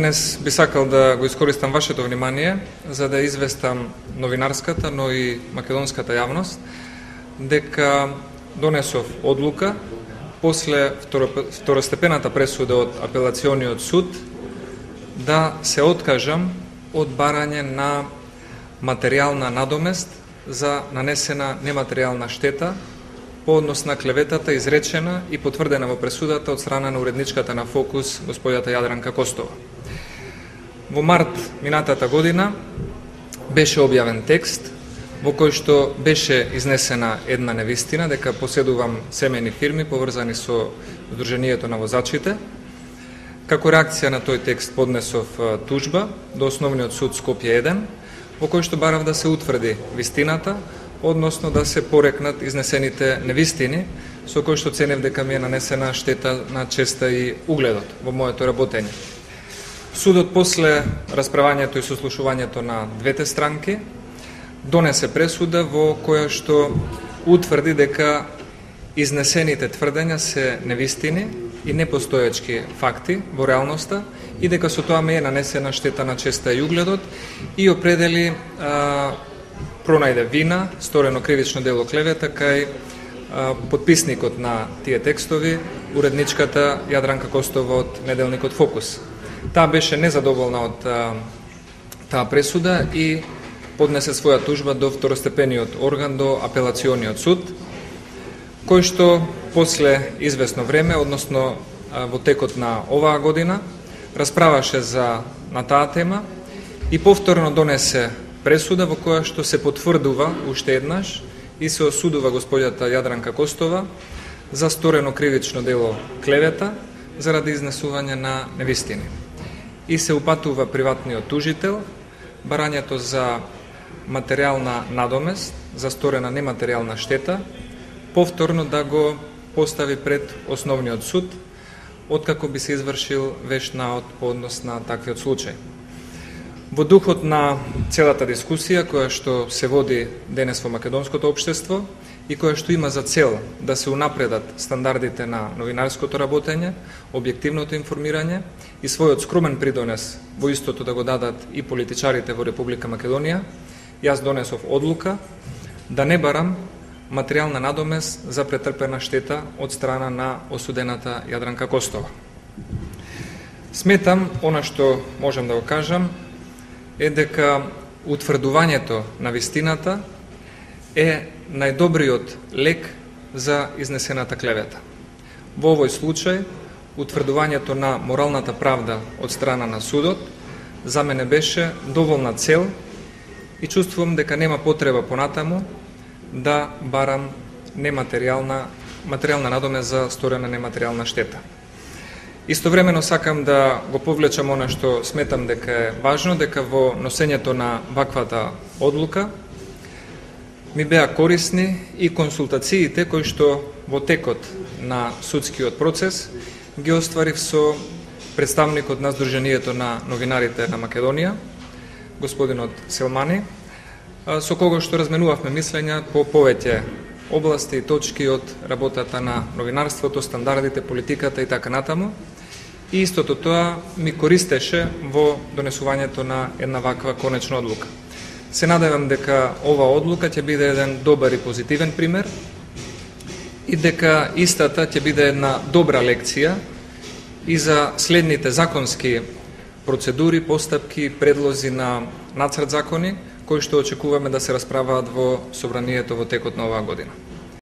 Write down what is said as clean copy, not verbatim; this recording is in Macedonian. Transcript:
Денес би сакал да го искористам вашето внимание за да известам новинарската, но и македонската јавност дека донесов одлука после второстепената пресуда од апелациониот суд да се откажам од барање на материјална надомест за нанесена нематеријална штета по однос на клеветата изречена и потврдена во пресудата од страна на уредничката на Фокус господјата Јадранка Костова. Во март минатата година беше објавен текст во кој што беше изнесена една невистина дека поседувам семејни фирми поврзани со Сдруженијето на возачите. Како реакција на тој текст поднесов тужба до Основниот суд Скопје 1, во кој што барав да се утврди вистината, односно да се порекнат изнесените невистини, со кој што ценев дека ми е нанесена штета на честа и угледот во моето работење. Судот после расправањето и сослушувањето на двете странки донесе пресуда во која што утврди дека изнесените тврдења се невистини и непостоечки факти во реалноста и дека со тоа ми е нанесена штета на честа и угледот и определи пронајде вина, сторено кривично дело клевета кај подписникот на тие текстови, уредничката Јадранка Костова од неделникот Фокус. Таа беше незадоволна од таа пресуда и поднесе своја тужба до второстепениот орган, до апелациониот суд, кој што после известно време, односно во текот на оваа година, расправаше на таа тема и повторно донесе пресуда во која што се потврдува уште еднаш и се осудува господјата Јадранка Костова за сторено кривично дело клевета заради изнесување на невистини. И се упатува приватниот тужител барањето за материјална надомест, за сторена нематеријална штета, повторно да го постави пред Основниот суд, откако би се извршил веш наод по однос на таквиот случај. Во духот на целата дискусија која што се води денес во македонското општество и која што има за цел да се унапредат стандардите на новинарското работење, објективното информирање и својот скромен придонес во истото да го дадат и политичарите во Република Македонија, јас донесов одлука да не барам материјална надомест за претрпена штета од страна на осудената Јадранка Костова. Сметам, она што можам да го кажам, е дека утврдувањето на вистината е најдобриот лек за изнесената клевета. Во овој случај, утврдувањето на моралната правда од страна на судот за мене беше доволна цел и чувствувам дека нема потреба понатаму да барам материјална надомест за сторена нематеријална штета. Истовремено сакам да го повлечам она што сметам дека е важно, дека во носењето на ваквата одлука ми беа корисни и консултациите кои што во текот на судскиот процес ги остварив со представникот на Сдруженијето на новинарите на Македонија, господинот Селмани, со кого што разменувавме мислења по повеќе области и точки од работата на новинарството, стандардите, политиката и така натаму. И истото тоа ми користеше во донесувањето на една ваква конечна одлука. Се надевам дека ова одлука ќе биде еден добар и позитивен пример и дека истата ќе биде една добра лекција и за следните законски процедури, постапки, предлози на нацрт закони кои што очекуваме да се расправаат во собранието во текот на оваа година.